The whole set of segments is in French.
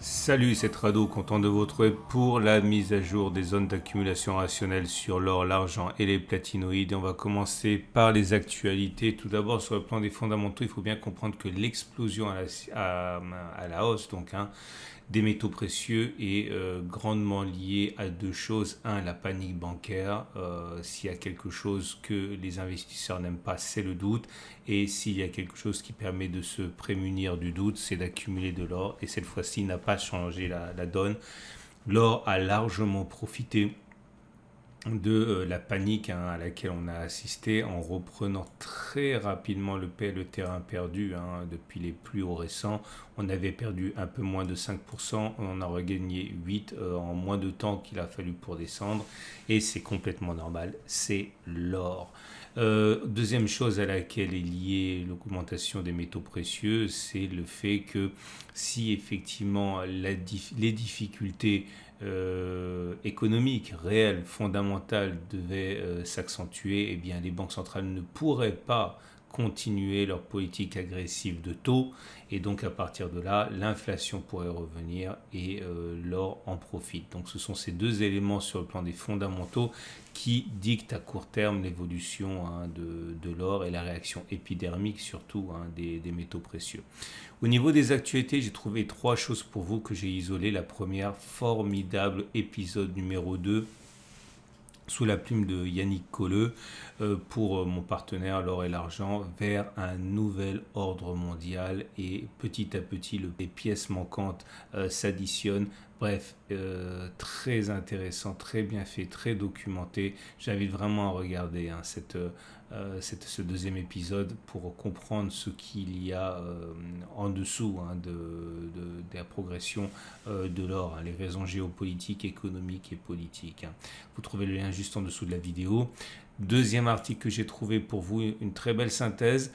Salut, c'est Rado, content de vous retrouver pour la mise à jour des zones d'accumulation rationnelle sur l'or, l'argent et les platinoïdes. Et on va commencer par les actualités. Tout d'abord, sur le plan des fondamentaux, il faut bien comprendre que l'explosion à la hausse, des métaux précieux est grandement lié à deux choses. Un, la panique bancaire. S'il y a quelque chose que les investisseurs n'aiment pas, c'est le doute. Et s'il y a quelque chose qui permet de se prémunir du doute, c'est d'accumuler de l'or. Et cette fois-ci, n'a pas changé la donne. L'or a largement profité de la panique à laquelle on a assisté en reprenant très rapidement le terrain perdu depuis les plus hauts récents. On avait perdu un peu moins de 5%, on en a regagné 8% en moins de temps qu'il a fallu pour descendre et c'est complètement normal, c'est l'or. Deuxième chose à laquelle est liée l'augmentation des métaux précieux, c'est le fait que si effectivement les difficultés économiques, réelles, fondamentales devaient s'accentuer, eh bien les banques centrales ne pourraient pas continuer leur politique agressive de taux et donc à partir de là l'inflation pourrait revenir et l'or en profite. Donc ce sont ces deux éléments sur le plan des fondamentaux qui dictent à court terme l'évolution de l'or et la réaction épidermique surtout des métaux précieux. Au niveau des actualités, j'ai trouvé trois choses pour vous que j'ai isolées. La première, formidable épisode numéro 2 sous la plume de Yannick Colleux pour mon partenaire L'Or et l'Argent vers un nouvel ordre mondial et petit à petit les pièces manquantes s'additionnent. Bref, très intéressant, très bien fait, très documenté. J'invite vraiment à regarder ce deuxième épisode pour comprendre ce qu'il y a en dessous de la progression de l'or, les raisons géopolitiques, économiques et politiques. Vous trouvez le lien juste en dessous de la vidéo. Deuxième article que j'ai trouvé pour vous, une très belle synthèse.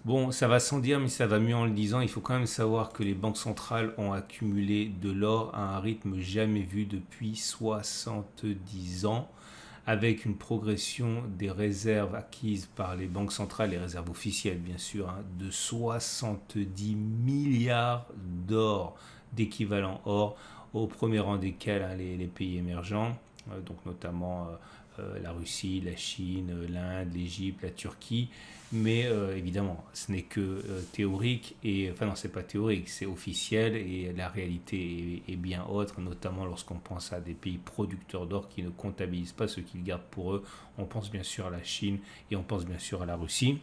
Bon, ça va sans dire, mais ça va mieux en le disant. Il faut quand même savoir que les banques centrales ont accumulé de l'or à un rythme jamais vu depuis 70 ans, avec une progression des réserves acquises par les banques centrales, les réserves officielles bien sûr, de 70 milliards d'or, d'équivalent or, au premier rang desquels les pays émergents, donc notamment la Russie, la Chine, l'Inde, l'Égypte, la Turquie. Mais évidemment, ce n'est que théorique, et enfin non, c'est pas théorique, c'est officiel, et la réalité est bien autre, notamment lorsqu'on pense à des pays producteurs d'or qui ne comptabilisent pas ce qu'ils gardent pour eux. On pense bien sûr à la Chine et on pense bien sûr à la Russie.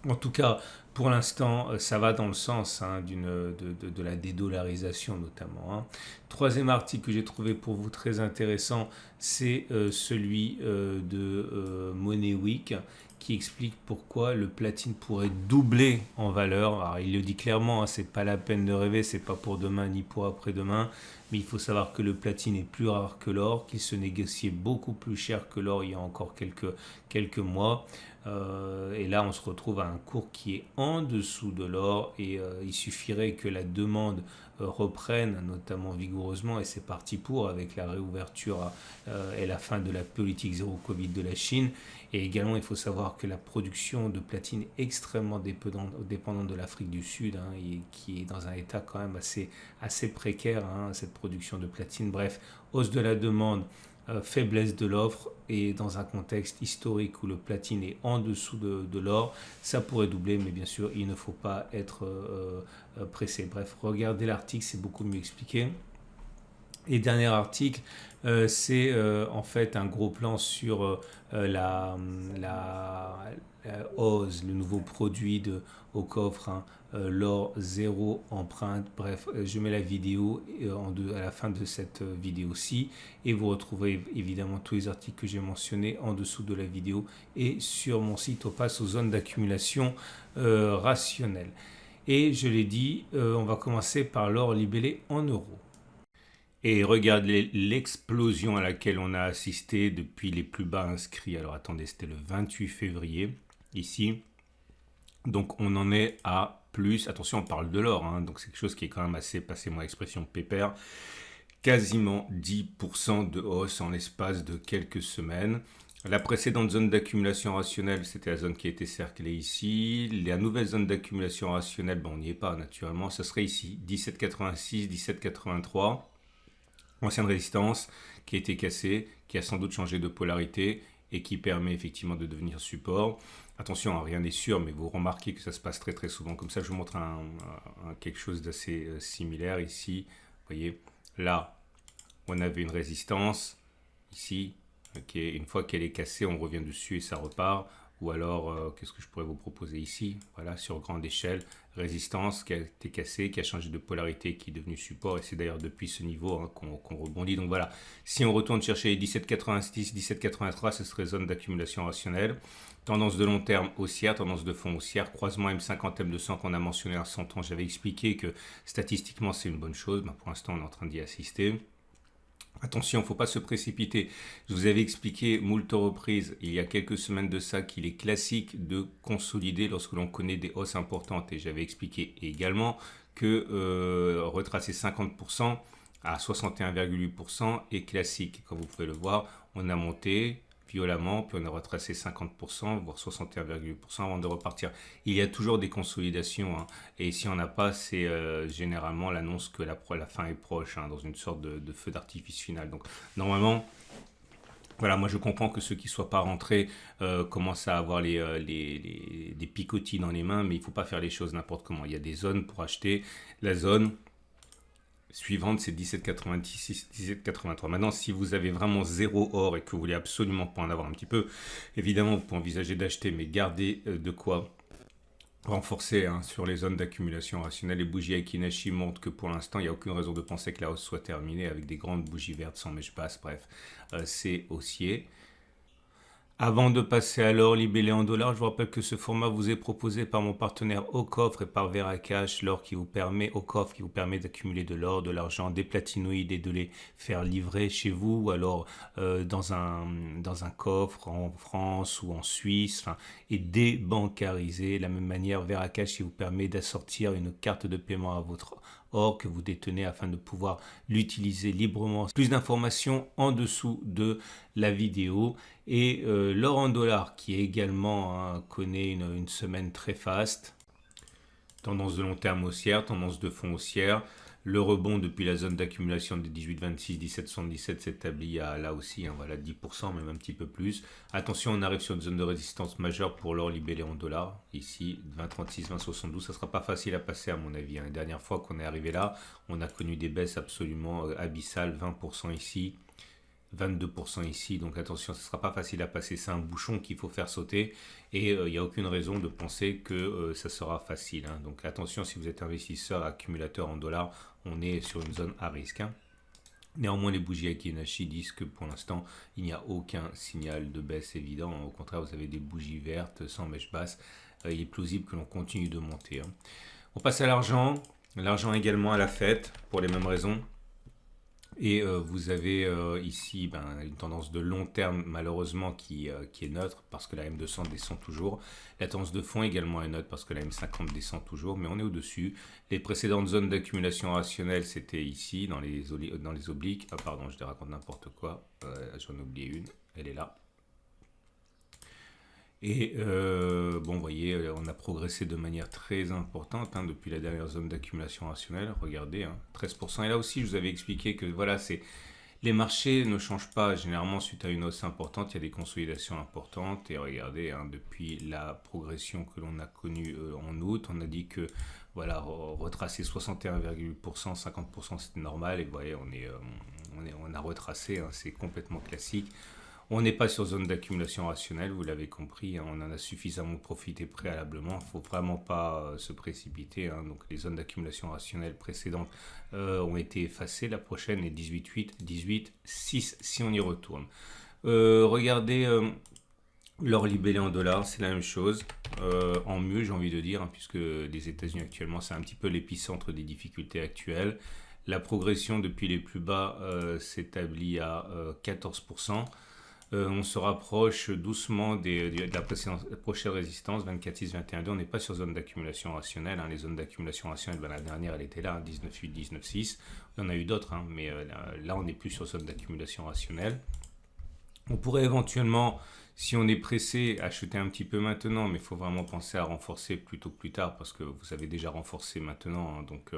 En tout cas, pour l'instant, ça va dans le sens de la dédollarisation notamment. Troisième article que j'ai trouvé pour vous très intéressant, c'est celui de Money Week qui explique pourquoi le platine pourrait doubler en valeur. Alors, il le dit clairement, c'est pas la peine de rêver, c'est pas pour demain ni pour après-demain, mais il faut savoir que le platine est plus rare que l'or, qu'il se négociait beaucoup plus cher que l'or il y a encore quelques mois. Et là, on se retrouve à un cours qui est en dessous de l'or et il suffirait que la demande reprenne, notamment vigoureusement, et c'est parti pour, avec la réouverture et la fin de la politique zéro Covid de la Chine. Et également, il faut savoir que la production de platine est extrêmement dépendante de l'Afrique du Sud, et qui est dans un état quand même assez précaire, cette production de platine. Bref, hausse de la demande, faiblesse de l'offre, et dans un contexte historique où le platine est en dessous de l'or, ça pourrait doubler, mais bien sûr, il ne faut pas être pressé. Bref, regardez l'article, c'est beaucoup mieux expliqué. Et dernier article, c'est en fait un gros plan sur la OZ, le nouveau produit au coffre, l'or zéro empreinte. Bref, je mets la vidéo à la fin de cette vidéo-ci et vous retrouvez évidemment tous les articles que j'ai mentionnés en dessous de la vidéo et sur mon site. On passe aux zones d'accumulation rationnelle. Et je l'ai dit, on va commencer par l'or libellé en euros. Et regardez l'explosion à laquelle on a assisté depuis les plus bas inscrits. Alors attendez, c'était le 28 février, ici. Donc on en est à plus, attention on parle de l'or, donc c'est quelque chose qui est quand même assez, passez-moi l'expression, pépère, quasiment 10% de hausse en l'espace de quelques semaines. La précédente zone d'accumulation rationnelle, c'était la zone qui a été cerclée ici. La nouvelle zone d'accumulation rationnelle, bon, on n'y est pas naturellement, ce serait ici, 17,86, 17,83. Ancienne résistance qui a été cassée, qui a sans doute changé de polarité et qui permet effectivement de devenir support. Attention, rien n'est sûr, mais vous remarquez que ça se passe très très souvent comme ça. Je vous montre quelque chose d'assez similaire ici. Vous voyez, là, on avait une résistance. Ici, une fois qu'elle est cassée, on revient dessus et ça repart. Ou alors, qu'est-ce que je pourrais vous proposer ici? Voilà, sur grande échelle, résistance qui a été cassée, qui a changé de polarité, qui est devenu support. Et c'est d'ailleurs depuis ce niveau qu'on rebondit. Donc voilà, si on retourne chercher les 17,86, 17,83, ce serait zone d'accumulation rationnelle. Tendance de long terme haussière, tendance de fond haussière, croisement M50, M200 qu'on a mentionné à 100 ans. J'avais expliqué que statistiquement, c'est une bonne chose. Pour l'instant, on est en train d'y assister. Attention, il ne faut pas se précipiter. Je vous avais expliqué moult reprises il y a quelques semaines de ça qu'il est classique de consolider lorsque l'on connaît des hausses importantes. Et j'avais expliqué également que retracer 50% à 61,8% est classique. Comme vous pouvez le voir, on a monté violemment, puis on a retracé 50%, voire 61,8% avant de repartir. Il y a toujours des consolidations, hein, et si on n'a pas, c'est généralement l'annonce que la fin est proche, hein, dans une sorte de feu d'artifice final. Donc normalement, voilà, moi je comprends que ceux qui ne soient pas rentrés commencent à avoir des picotis dans les mains, mais il ne faut pas faire les choses n'importe comment. Il y a des zones pour acheter. La zone suivante, c'est 17,86, 17,83. Maintenant, si vous avez vraiment zéro or et que vous voulez absolument pas en avoir un petit peu, évidemment, vous pouvez envisager d'acheter, mais gardez de quoi renforcer, hein, sur les zones d'accumulation rationnelle. Les bougies Aiki-Nashi montrent que pour l'instant, il n'y a aucune raison de penser que la hausse soit terminée avec des grandes bougies vertes sans mèche basse. Bref, c'est haussier. Avant de passer à l'or libellé en dollars, je vous rappelle que ce format vous est proposé par mon partenaire Aucoffre et par Veracash, l'or qui vous permet, Aucoffre qui vous permet d'accumuler de l'or, de l'argent, des platinoïdes et de les faire livrer chez vous, ou alors dans un coffre en France ou en Suisse, enfin, et débancariser. De la même manière, Veracash qui vous permet d'assortir une carte de paiement à votre or que vous détenez afin de pouvoir l'utiliser librement. Plus d'informations en dessous de la vidéo. Et l'or en dollars qui également connaît une semaine très faste. Tendance de long terme haussière, tendance de fond haussière. Le rebond depuis la zone d'accumulation des 18,26, 17,77 s'établit à là aussi, hein, voilà, 10%, même un petit peu plus. Attention, on arrive sur une zone de résistance majeure pour l'or libellé en dollars. Ici, 20,36, 20,72. Ça ne sera pas facile à passer à mon avis, hein. La dernière fois qu'on est arrivé là, on a connu des baisses absolument abyssales, 20% ici. 22% ici, donc attention, ce ne sera pas facile à passer, c'est un bouchon qu'il faut faire sauter et il n'y a aucune raison de penser que ça sera facile, hein. Donc attention, si vous êtes investisseur, accumulateur en dollars, on est sur une zone à risque, hein. Néanmoins, les bougies Aiki-Nashi disent que pour l'instant, il n'y a aucun signal de baisse évident. Au contraire, vous avez des bougies vertes sans mèche basse. Il est plausible que l'on continue de monter, hein. On passe à l'argent. L'argent également à la fête, pour les mêmes raisons. Et vous avez ici une tendance de long terme malheureusement qui est neutre parce que la M200 descend toujours. La tendance de fond également est neutre parce que la M50 descend toujours, mais on est au-dessus. Les précédentes zones d'accumulation rationnelle, c'était ici dans les obliques. Ah pardon, je te raconte n'importe quoi. J'en ai oublié une, elle est là. Et bon, vous voyez, on a progressé de manière très importante, hein, depuis la dernière zone d'accumulation rationnelle. Regardez, hein, 13%. Et là aussi, je vous avais expliqué que voilà, les marchés ne changent pas généralement suite à une hausse importante. Il y a des consolidations importantes. Et regardez, hein, depuis la progression que l'on a connue en août, on a dit que voilà, retracer 61,8%, 50%, c'était normal. Et vous voyez, on a retracé, hein, c'est complètement classique. On n'est pas sur zone d'accumulation rationnelle, vous l'avez compris, hein, on en a suffisamment profité préalablement, il ne faut vraiment pas se précipiter, hein. Donc les zones d'accumulation rationnelle précédentes ont été effacées, la prochaine est 18,8, 18,6 si on y retourne. Regardez l'or libellé en dollars, c'est la même chose, en mieux j'ai envie de dire, hein, puisque les États-Unis actuellement c'est un petit peu l'épicentre des difficultés actuelles. La progression depuis les plus bas s'établit à 14%. On se rapproche doucement de la prochaine résistance, 24,6, 21,2. On n'est pas sur zone d'accumulation rationnelle, hein. Les zones d'accumulation rationnelle, la dernière, elle était là, hein, 19,8, 19,6. Il y en a eu d'autres, hein, mais là, on n'est plus sur zone d'accumulation rationnelle. On pourrait éventuellement, si on est pressé, acheter un petit peu maintenant, mais il faut vraiment penser à renforcer plutôt que plus tard parce que vous avez déjà renforcé maintenant, hein. Donc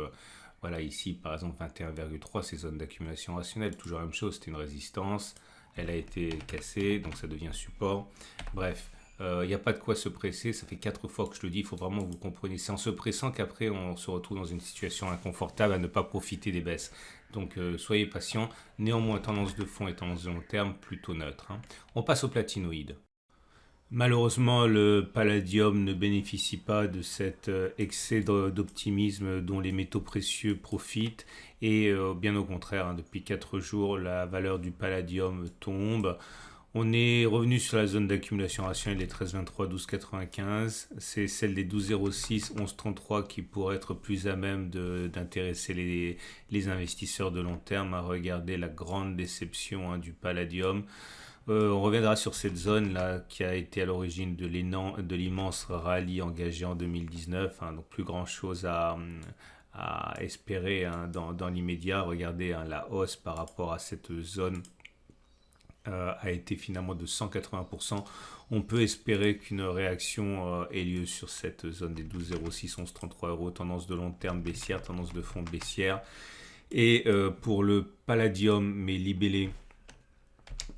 voilà, ici par exemple 21,3, c'est zone d'accumulation rationnelle. Toujours la même chose, c'était une résistance, elle a été cassée, donc ça devient support. Bref, il n'y a pas de quoi se presser, ça fait 4 fois que je le dis, il faut vraiment que vous compreniez. C'est en se pressant qu'après on se retrouve dans une situation inconfortable à ne pas profiter des baisses. Donc soyez patient. Néanmoins, tendance de fond et tendance de long terme plutôt neutre, hein. On passe au platinoïde. Malheureusement, le palladium ne bénéficie pas de cet excès d'optimisme dont les métaux précieux profitent et bien au contraire, hein, depuis 4 jours, la valeur du palladium tombe. On est revenu sur la zone d'accumulation rationnelle des 13,23, 12,95. C'est celle des 12,06, 11,33 qui pourrait être plus à même d'intéresser les investisseurs de long terme à regarder la grande déception, hein, du palladium. On reviendra sur cette zone-là qui a été à l'origine de l'immense rallye engagé en 2019, hein, donc plus grand-chose à espérer, hein, dans l'immédiat. Regardez, hein, la hausse par rapport à cette zone a été finalement de 180%. On peut espérer qu'une réaction ait lieu sur cette zone des 12,06, 11,33 euros, tendance de long terme baissière, tendance de fond baissière. Et pour le palladium, mais libellé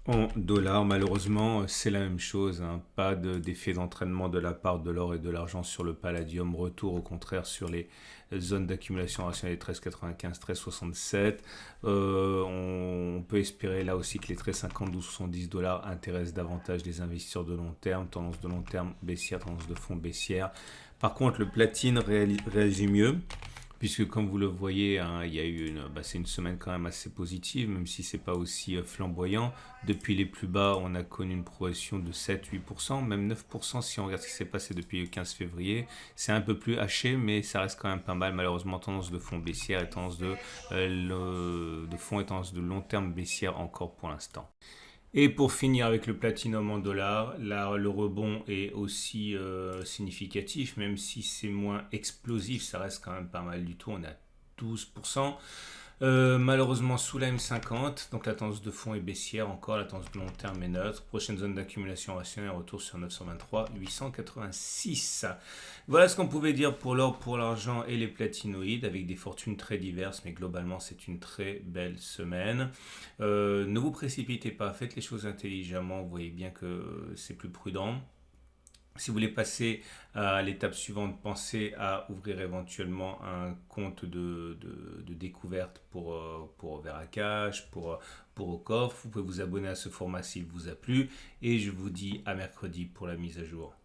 en dollars, malheureusement, c'est la même chose, hein. Pas d'effet d'entraînement de la part de l'or et de l'argent sur le palladium. Retour au contraire sur les zones d'accumulation rationnelle 13,95, 13,67. On peut espérer là aussi que les 13,50, 12,70 dollars intéressent davantage les investisseurs de long terme. Tendance de long terme baissière, tendance de fond baissière. Par contre, le platine réagit mieux. Puisque comme vous le voyez, hein, il y a eu c'est une semaine quand même assez positive, même si c'est pas aussi flamboyant. Depuis les plus bas, on a connu une progression de 7-8%, même 9% si on regarde ce qui s'est passé depuis le 15 février. C'est un peu plus haché, mais ça reste quand même pas mal. Malheureusement, tendance de fond baissière et tendance de fond et tendance de long terme baissière encore pour l'instant. Et pour finir avec le platinum en dollars, là le rebond est aussi significatif, même si c'est moins explosif, ça reste quand même pas mal du tout, on est à 12%. Malheureusement sous la M50, donc la tendance de fond est baissière encore, la tendance de long terme est neutre. Prochaine zone d'accumulation rationnelle, retour sur 923, 886. Voilà ce qu'on pouvait dire pour l'or, pour l'argent et les platinoïdes, avec des fortunes très diverses, mais globalement c'est une très belle semaine. Ne vous précipitez pas, faites les choses intelligemment, vous voyez bien que c'est plus prudent. Si vous voulez passer à l'étape suivante, pensez à ouvrir éventuellement un compte de découverte pour Veracash, pour Ocoff. Vous pouvez vous abonner à ce format s'il vous a plu. Et je vous dis à mercredi pour la mise à jour.